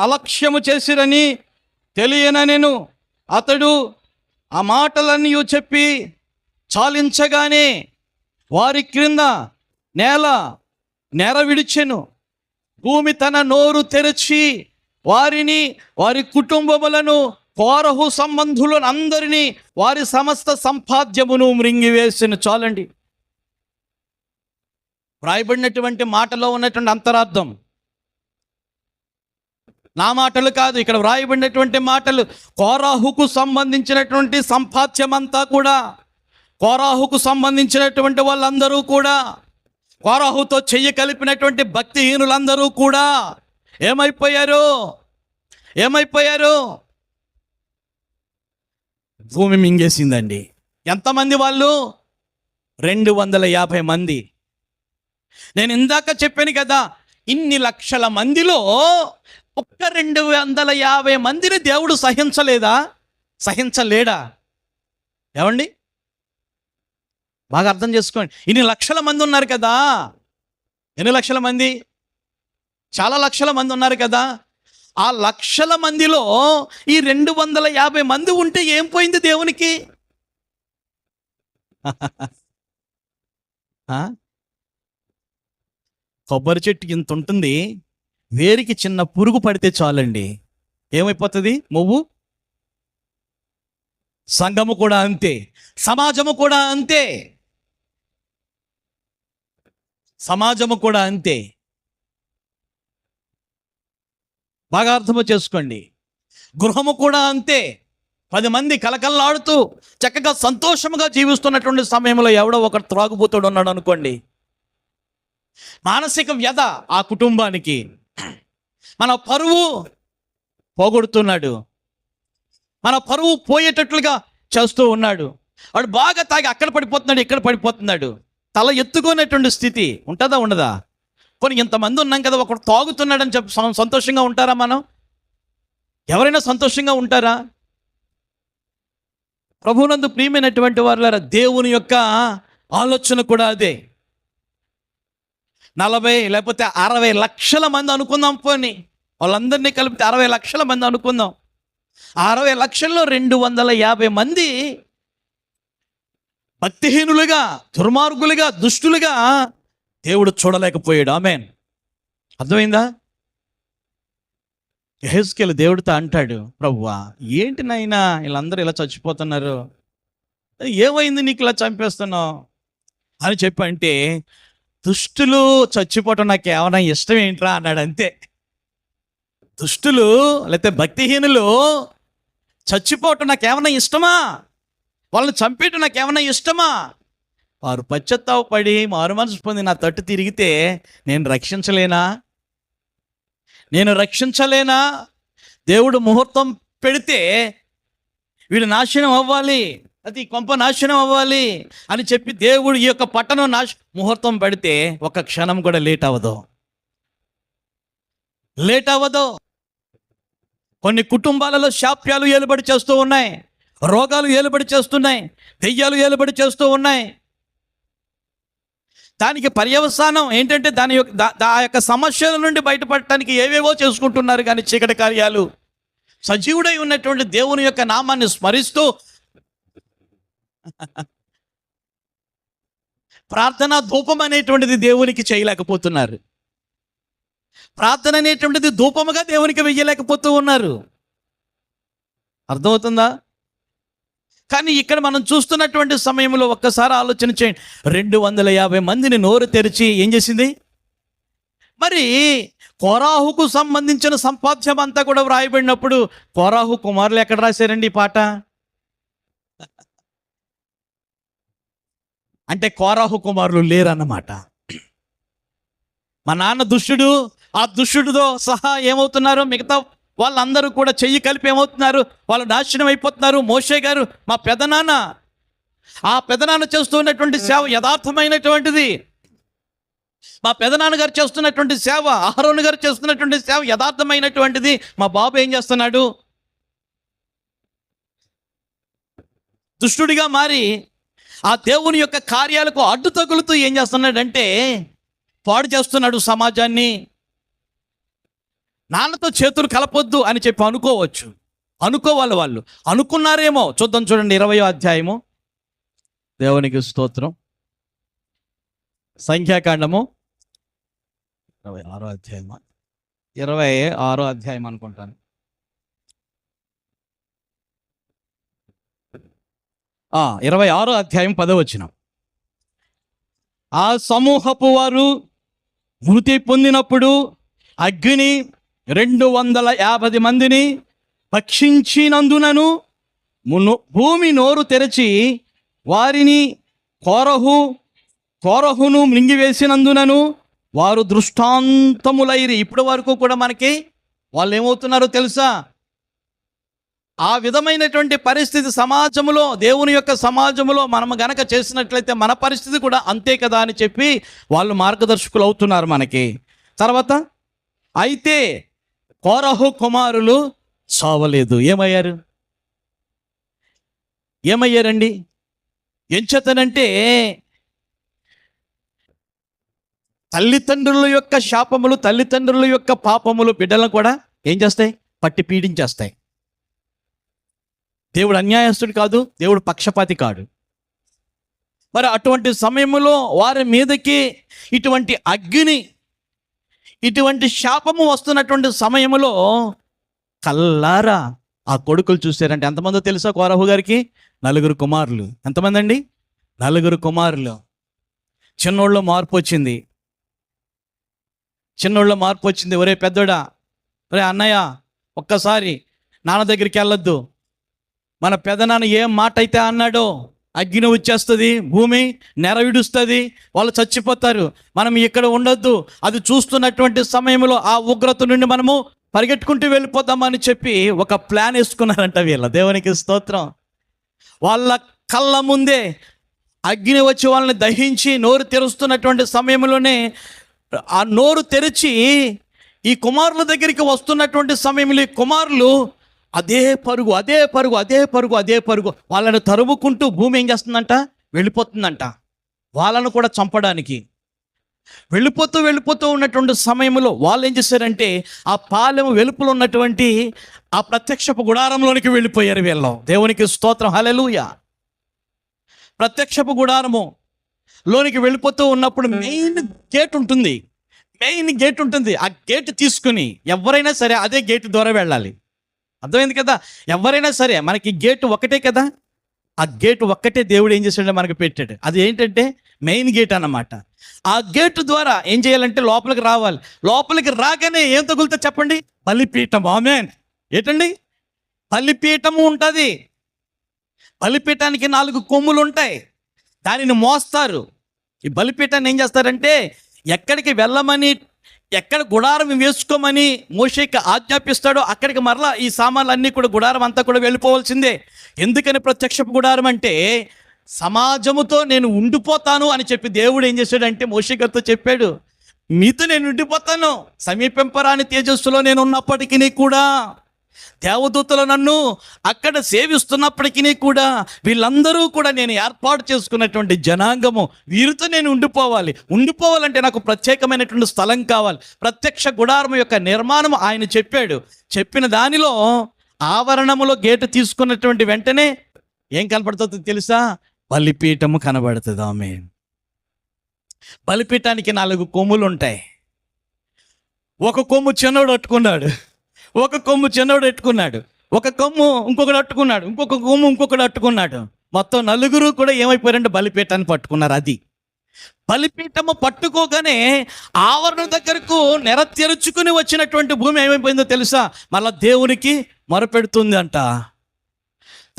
S1: అలక్ష్యము చేసిరని తెలియననెను. అతడు ఆ మాటలన్నీ చెప్పి చాలించగానే వారి క్రింద నేల విడిచెను. భూమి తన నోరు తెరచి వారి కుటుంబములను, కోరహు సంబంధులను అందరినీ, వారి సమస్త సంపాద్యమును మృంగివేసిన. చాలండి, వ్రాయబడినటువంటి మాటలో ఉన్నటువంటి అంతరార్థం నా మాటలు కాదు, ఇక్కడ వ్రాయబడినటువంటి మాటలు కోరాహుకు సంబంధించినటువంటి సంపాద్యమంతా కూడా, కోరాహుకు సంబంధించినటువంటి వాళ్ళందరూ కూడా, కోరాహుతో చెయ్యి కలిపినటువంటి భక్తిహీనులందరూ కూడా ఏమైపోయారు? భూమి మింగేసిందండి. ఎంతమంది వాళ్ళు? 250 మంది. నేను ఇందాక చెప్పాను కదా, ఇన్ని లక్షల మందిలో ఒక్క 250 మందిని దేవుడు సహించలేడా? ఏమండి, బాగా అర్థం చేసుకోండి. ఇన్ని లక్షల మంది ఉన్నారు కదా, ఎన్ని లక్షల మంది? చాలా లక్షల మంది ఉన్నారు కదా. ఆ లక్షల మందిలో ఈ 250 మంది ఉంటే ఏం పోయింది దేవునికి? కొబ్బరి చెట్టు ఇంత ఉంటుంది, వేరికి చిన్న పురుగు పడితే చాలండి, ఏమైపోతుంది? మువ్వు. సంఘము కూడా అంతే, సమాజము కూడా అంతే, బాగా అర్థము చేసుకోండి. గృహము కూడా అంతే. 10 మంది కలకల్లాడుతూ చక్కగా సంతోషముగా జీవిస్తున్నటువంటి సమయంలో ఎవడో ఒకరు త్రాగుబోతుడు ఉన్నాడు అనుకోండి, మానసిక వ్యధ ఆ కుటుంబానికి. మన పరువు పోగొడుతున్నాడు, మన పరువు పోయేటట్లుగా చేస్తూ ఉన్నాడు. వాడు బాగా తాగి అక్కడ పడిపోతున్నాడు, ఇక్కడ పడిపోతున్నాడు, తల ఎత్తుకునేటువంటి స్థితి ఉంటుందా ఉండదా? కొన్ని ఇంతమంది ఉన్నాం కదా, ఒకడు తాగుతున్నాడని చెప్పి సంతోషంగా ఉంటారా? మనం ఎవరైనా సంతోషంగా ఉంటారా? ప్రభువునందు ప్రియమైనటువంటి వారులారా, దేవుని యొక్క ఆలోచన కూడా అదే. 40 లేకపోతే 60 లక్షల మంది అనుకుందాం, పోనీ వాళ్ళందరినీ కలిపితే 60 లక్షల మంది అనుకుందాం. 60 లక్షల్లో 250 మంది భక్తిహీనులుగా, దుర్మార్గులుగా, దుష్టులుగా దేవుడు చూడలేకపోయాడు. ఆమేన్. అర్థమైందా? యెహెజ్కేలు దేవుడితో అంటాడు, ప్రభువా ఏంటి నాయనా వీళ్ళందరూ ఇలా చచ్చిపోతున్నారు, ఏమైంది నీకు ఇలా చంపేస్తున్నావు అని చెప్పి అంటే, దుష్టులు చచ్చిపోవటం నాకు ఏమైనా ఇష్టం ఏంట్రా అన్నాడు. అంతే. దుష్టులు లేకపోతే భక్తిహీనులు చచ్చిపోవటం నాకేమన్నా ఇష్టమా? వాళ్ళని చంపేయటం నాకేమన్నా ఇష్టమా? వారు పశ్చాత్తాపడి మారు మనసు పొంది నా తట్టు తిరిగితే నేను రక్షించలేనా? దేవుడు ముహూర్తం పెడితే వీడు నాశనం అవ్వాలి, అది కొంప నాశనం అవ్వాలి అని చెప్పి దేవుడు ఈ యొక్క పట్టణం ముహూర్తం పెడితే ఒక క్షణం కూడా లేట్ అవ్వదు. కొన్ని కుటుంబాలలో శాప్యాలు ఏలుబడి చేస్తూ ఉన్నాయి, రోగాలు ఏలుబడి చేస్తున్నాయి, దెయ్యాలు ఏలుబడి చేస్తూ ఉన్నాయి. దానికి పర్యవసానం ఏంటంటే ఆ యొక్క సమస్యల నుండి బయటపడటానికి ఏవేవో చేసుకుంటున్నారు. కానీ చీకటి కార్యాలు సజీవుడై ఉన్నటువంటి దేవుని యొక్క నామాన్ని స్మరిస్తూ ప్రార్థన ధూపం అనేటువంటిది దేవునికి చేయలేకపోతున్నారు. ప్రార్థన అనేటువంటిది ధూపముగా దేవునికి వెయ్యలేకపోతూ ఉన్నారు. అర్థమవుతుందా? కానీ ఇక్కడ మనం చూస్తున్నటువంటి సమయంలో ఒక్కసారి ఆలోచన చేయండి. 250 మందిని నోరు తెరిచి ఏం చేసింది? మరి కోరాహుకు సంబంధించిన సంపాద్యం అంతా కూడా వ్రాయబడినప్పుడు కోరాహు కుమారులు ఎక్కడ రాశారండి ఈ పాట? అంటే కోరాహు కుమారులు లేరన్నమాట. మా నాన్న దుష్టుడు, ఆ దుష్టుడితో సహా ఏమవుతున్నారు? మిగతా వాళ్ళందరూ కూడా చెయ్యి కలిపి ఏమవుతున్నారు? వాళ్ళు నాశనం అయిపోతున్నారు. మోషే గారు మా పెదనాన్న, ఆ పెదనాన్న చేస్తున్నటువంటి సేవ యథార్థమైనటువంటిది. మా పెదనాన్న గారు చేస్తున్నటువంటి సేవ, అహరోను గారు చేస్తున్నటువంటి సేవ యథార్థమైనటువంటిది. మా బాబు ఏం చేస్తున్నాడు? దుష్టుడిగా మారి ఆ దేవుని యొక్క కార్యాలకు అడ్డు తగులుతూ ఏం చేస్తున్నాడంటే పాడు చేస్తున్నాడు సమాజాన్ని. నాన్నతో చేతులు కలపొద్దు అని చెప్పి అనుకోవాలి. వాళ్ళు అనుకున్నారేమో. చూద్దాం, చూడండి 20వ అధ్యాయము. దేవునికి స్తోత్రం. సంఖ్యాకాండము 26వ అధ్యాయమా, 26వ అధ్యాయం అనుకుంటాను. 26వ అధ్యాయం 10వ వచనం. ఆ సమూహపు వారు మృతి పొందినప్పుడు అగ్ని 250 మందిని భక్షించినందునను భూమి నోరు తెరచి వారిని కోరహును మింగివేసినందునను వారు దృష్టాంతములైరి. ఇప్పటి వరకు కూడా మనకి వాళ్ళు ఏమవుతున్నారో తెలుసా? ఆ విధమైనటువంటి పరిస్థితి సమాజంలో, దేవుని యొక్క సమాజంలో మనం గనక చేసినట్లయితే మన పరిస్థితి కూడా అంతే కదా అని చెప్పి వాళ్ళు మార్గదర్శకులు అవుతున్నారు మనకి. తర్వాత అయితే కోరహు కుమారులు చావలేదు. ఏమయ్యారండి? ఎంచేతనంటే తల్లిదండ్రుల యొక్క శాపములు, తల్లిదండ్రుల యొక్క పాపములు బిడ్డలను కూడా ఏం చేస్తాయి? పట్టి పీడించేస్తాయి. దేవుడు అన్యాయస్తుడు కాదు, దేవుడు పక్షపాతి కాడు. మరి అటువంటి సమయంలో వారి మీదకి ఇటువంటి అగ్ని, ఇటువంటి శాపము వస్తున్నటువంటి సమయంలో కల్లారా ఆ కొడుకులు చూశారంటే ఎంతమందో తెలుసా? కోరహు గారికి 4 కుమారులు. ఎంతమంది అండి? 4 కుమారులు. చిన్నోళ్ళు మార్పు వచ్చింది. ఒరే పెద్దోడా, ఒరే అన్నయ్య, ఒక్కసారి నాన్న దగ్గరికి వెళ్ళొద్దు. మన పెదనాన్న ఏం మాట అయితే అన్నాడో అగ్ని వచ్చేస్తుంది, భూమి నెరవిడుస్తుంది, వాళ్ళు చచ్చిపోతారు. మనం ఇక్కడ ఉండొద్దు. అది చూస్తున్నటువంటి సమయంలో ఆ ఉగ్రత నుండి మనము పరిగెట్టుకుంటూ వెళ్ళిపోదామని చెప్పి ఒక ప్లాన్ వేసుకున్నారంట వీళ్ళ. దేవునికి స్తోత్రం. వాళ్ళ కళ్ళ ముందే అగ్ని వచ్చి వాళ్ళని దహించి నోరు తెరుస్తున్నటువంటి సమయంలోనే ఆ నోరు తెరిచి ఈ కుమారుల దగ్గరికి వస్తున్నటువంటి సమయంలో ఈ కుమారులు అదే పరుగు వాళ్ళని తరుముకుంటూ భూమి ఏం చేస్తుందంట? వెళ్ళిపోతుందంట. వాళ్ళను కూడా చంపడానికి వెళ్ళిపోతూ ఉన్నటువంటి సమయంలో వాళ్ళు ఏం చేశారంటే ఆ పాలెము వెలుపల ఉన్నటువంటి ఆ ప్రత్యక్షపు గుడారంలోనికి వెళ్ళిపోయారు వీళ్ళు. దేవునికి స్తోత్రం, హల్లెలూయా. ప్రత్యక్షపు గుడారము లోనికి వెళ్ళిపోతూ ఉన్నప్పుడు మెయిన్ గేట్ ఉంటుంది. ఆ గేట్ తీసుకుని ఎవరైనా సరే అదే గేట్ ద్వారా వెళ్ళాలి. అర్థమైంది కదా? ఎవరైనా సరే మనకి గేటు ఒకటే కదా, ఆ గేటు ఒక్కటే దేవుడు ఏం చేశాడంటే మనకు పెట్టాడు. అది ఏంటంటే మెయిన్ గేట్ అన్నమాట. ఆ గేటు ద్వారా ఏం చేయాలంటే లోపలికి రావాలి. లోపలికి రాగానే ఏం తగులుతా చెప్పండి? బలిపీఠం. ఆమేన్. ఏంటండి? బలిపీఠము ఉంటుంది. బలిపీఠానికి 4 కొమ్ములు ఉంటాయి, దానిని మోస్తారు. ఈ బలిపీఠాన్ని ఏం చేస్తారంటే ఎక్కడికి వెళ్ళమని, ఎక్కడ గుడారం వేసుకోమని మోషేకి ఆజ్ఞాపిస్తాడో అక్కడికి మరలా ఈ సామాన్లు అన్నీ కూడా గుడారం అంతా కూడా వెళ్ళిపోవాల్సిందే. ఎందుకని ప్రత్యక్షపు గుడారం అంటే సమాజముతో నేను ఉండిపోతాను అని చెప్పి దేవుడు ఏం చేశాడంటే మోషే గారితో చెప్పాడు, మీతో నేను ఉండిపోతాను, సమీపింపరాని తేజస్సులో నేను ఉన్నప్పటికీ కూడా, దేవదూతలు నన్ను అక్కడ సేవిస్తున్నప్పటికీ కూడా, వీళ్ళందరూ కూడా నేను ఏర్పాటు చేసుకున్నటువంటి జనాంగము, వీరితో నేను ఉండిపోవాలంటే నాకు ప్రత్యేకమైనటువంటి స్థలం కావాలి. ప్రత్యక్ష గుడారం యొక్క నిర్మాణం ఆయన చెప్పాడు. చెప్పిన దానిలో ఆవరణములో గేటు తీసుకున్నటువంటి వెంటనే ఏం కనపడుతుందో తెలుసా? బలిపీఠము కనబడుతుంది. ఆమేన్. బలిపీఠానికి 4 కొమ్ములు ఉంటాయి. ఒక కొమ్ము చిన్నోడు అట్టుకున్నాడు, ఒక కొమ్ము చిన్నోడు ఎట్టుకున్నాడు, ఒక కొమ్ము ఇంకొకడు అట్టుకున్నాడు, ఇంకొక కొమ్ము ఇంకొకడు అట్టుకున్నాడు. మొత్తం 4 కూడా ఏమైపోయారంటే బలిపీఠాన్ని పట్టుకున్నారు. అది బలిపీఠము పట్టుకోగానే ఆవరణ దగ్గరకు నెర తెరుచుకుని వచ్చినటువంటి భూమి ఏమైపోయిందో తెలుసా? మళ్ళా దేవునికి మొరపెడుతుంది అంట,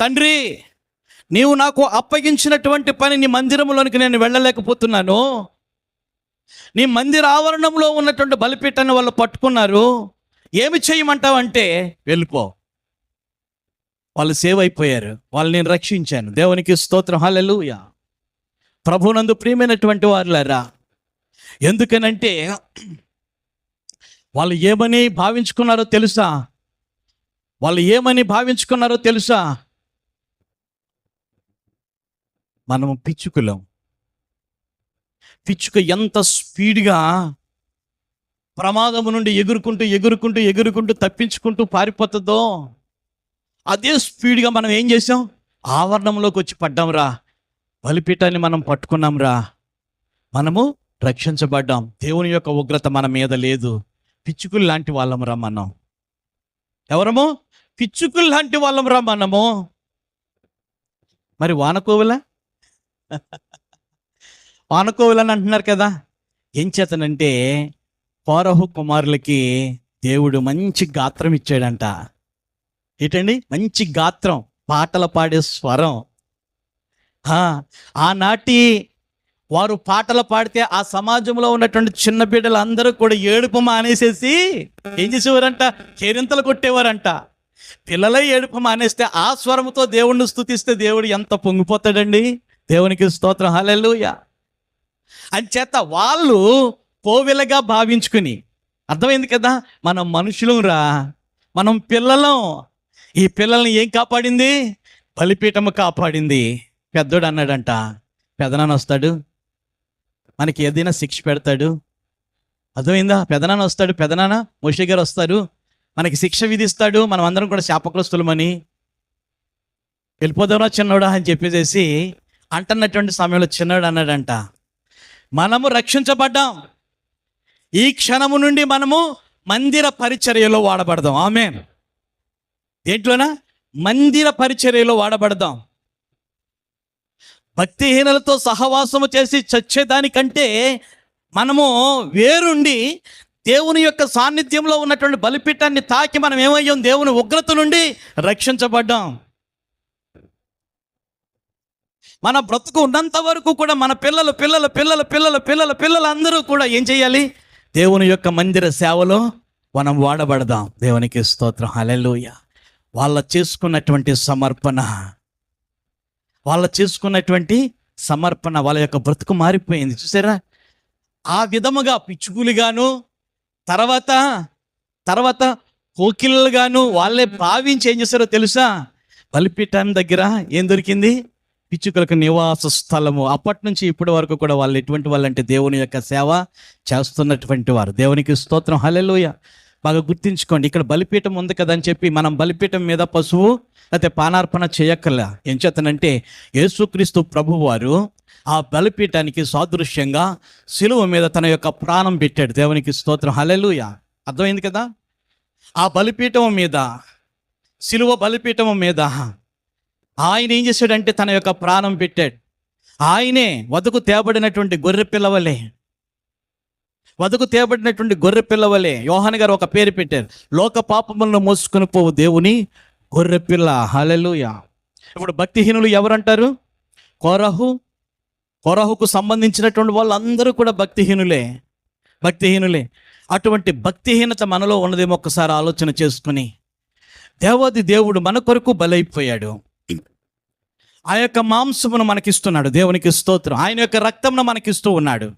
S1: తండ్రి నీవు నాకు అప్పగించినటువంటి పని, నీ మందిరంలోనికి నేను వెళ్ళలేకపోతున్నాను. నీ మందిర ఆవరణంలో ఉన్నటువంటి బలిపీఠాన్ని వాళ్ళు పట్టుకున్నారు, ఏమి చేయమంటావంటే వెళ్ళిపో. వాళ్ళు సేవ్ అయిపోయారు, వాళ్ళు నేను రక్షించాను. దేవునికి స్తోత్రం, హల్లెలూయా. ప్రభునందు ప్రియమైనటువంటి వారులారా, ఎందుకనంటే వాళ్ళు ఏమని భావించుకున్నారో తెలుసా? మనము పిచ్చుక ఎంత స్పీడ్గా ప్రమాదము నుండి ఎగురుకుంటూ తప్పించుకుంటూ పారిపోతుందో అదే స్పీడ్గా మనం ఏం చేసాం? ఆవరణంలోకి వచ్చి పడ్డాంరా, బలిపీఠాన్ని మనం పట్టుకున్నాంరా, మనము రక్షించబడ్డాం. దేవుని యొక్క ఉగ్రత మన మీద లేదు. పిచ్చుకులు లాంటి వాళ్ళంరా మనం. ఎవరము? పిచ్చుకులు లాంటి వాళ్ళంరా మనము. మరి వానకోవులని అంటున్నారు కదా. ఏం చేతనంటే ఫరోహు కుమారులకి దేవుడు మంచి గాత్రం ఇచ్చాడంట. ఏంటండి? మంచి గాత్రం, పాటలు పాడే స్వరం. ఆనాటి వారు పాటలు పాడితే ఆ సమాజంలో ఉన్నటువంటి చిన్న బిడ్డలు అందరూ కూడా ఏడుపు మానేసేసి ఏం చేసేవారంట? కేరింతలు కొట్టేవారంట. పిల్లలే ఏడుపు మానేస్తే ఆ స్వరముతో దేవుణ్ణి స్తుతిస్తే దేవుడు ఎంత పొంగిపోతాడండి. దేవునికి స్తోత్రం, హల్లెలూయా. అంచేత వాళ్ళు కోవెలగా భావించుకుని, అర్థమైంది కదా, మనం మనుషులం రా, మనం పిల్లలం. ఈ పిల్లల్ని ఏం కాపాడింది? బలిపీఠము కాపాడింది. పెద్దోడు అన్నాడంట, పెదనాన్న వస్తాడు మనకి ఏదైనా శిక్ష పెడతాడు. అర్థమైందా? పెదనాన్న వస్తాడు, పెదనాన్న మోషే గారు వస్తారు, మనకి శిక్ష విధిస్తాడు, మనం అందరం కూడా శాపగ్రస్తులమని వెళ్ళిపోదారా చిన్నోడా అని చెప్పేసి అంటున్నటువంటి సమయంలో చిన్నోడు అన్నాడంట, మనము రక్షించబడ్డాం, ఈ క్షణము నుండి మనము మందిర పరిచర్యలో వాడబడదాం. ఆమేన్. దేంట్లోనా? మందిర పరిచర్యలో వాడబడదాం. భక్తిహీనులతో సహవాసము చేసి చచ్చేదానికంటే మనము వేరుండి దేవుని యొక్క సాన్నిధ్యంలో ఉన్నటువంటి బలిపీఠాన్ని తాకి మనం ఏమయ్యాం? దేవుని ఉగ్రత నుండి రక్షించబడ్డాం. మన బ్రతుకు ఉన్నంత వరకు కూడా మన పిల్లలు అందరూ కూడా ఏం చేయాలి? దేవుని యొక్క మందిర సేవలో మనం వాడబడదాం. దేవునికి స్తోత్రం, హల్లెలూయా. వాళ్ళ చేసుకున్నటువంటి సమర్పణ వాళ్ళ యొక్క బ్రతుకు మారిపోయింది. చూసారా? ఆ విధముగా పిచ్చుకులుగాను తర్వాత కోకిలలుగాను వాళ్ళే భావించి ఏం చేశారో తెలుసా? బలిపీఠాన్ని దగ్గర ఏం దొరికింది? పిచ్చుకలకు నివాస స్థలము. అప్పటి నుంచి ఇప్పటి వరకు కూడా వాళ్ళు ఎటువంటి వాళ్ళంటే దేవుని యొక్క సేవ చేస్తున్నటువంటి వారు. దేవునికి స్తోత్రం, హల్లెలూయా. బాగా గుర్తించుకోండి, ఇక్కడ బలిపీఠం ఉంది కదా అని చెప్పి మనం బలిపీఠం మీద పశువు అయితే పానార్పణ చేయక్కర్లా. ఏం చేతనంటే యేసుక్రీస్తు ప్రభువారు ఆ బలిపీఠానికి సాదృశ్యంగా సిలువ మీద తన యొక్క ప్రాణం పెట్టాడు. దేవునికి స్తోత్రం, హల్లెలూయా. అర్థమైంది కదా. ఆ బలిపీఠం మీద, సిలువ బలిపీఠం మీద ఆయన ఏం చేశాడంటే తన యొక్క ప్రాణం పెట్టాడు. ఆయనే వదకు తేబడినటువంటి గొర్రె పిల్లవలే, వదకు తేబడినటువంటి గొర్రె పిల్లవలే యోహాను గారు ఒక పేరు పెట్టారు, లోక పాపములను మోసుకొని పోవు దేవుని గొర్రె పిల్ల. హల్లెలూయా. ఇప్పుడు భక్తిహీనులు ఎవరంటారు? కోరహుకు సంబంధించినటువంటి వాళ్ళందరూ కూడా భక్తిహీనులే. అటువంటి భక్తిహీనత మనలో ఉన్నదేమో ఒక్కసారి ఆలోచన చేసుకుని, దేవాది దేవుడు మన కొరకు బలైపోయాడు. ఆ యొక్క మాంసమును మనకిస్తున్నాడు. దేవునికి స్తోత్రం. ఆయన యొక్క రక్తంను మనకిస్తూ ఉన్నాడు.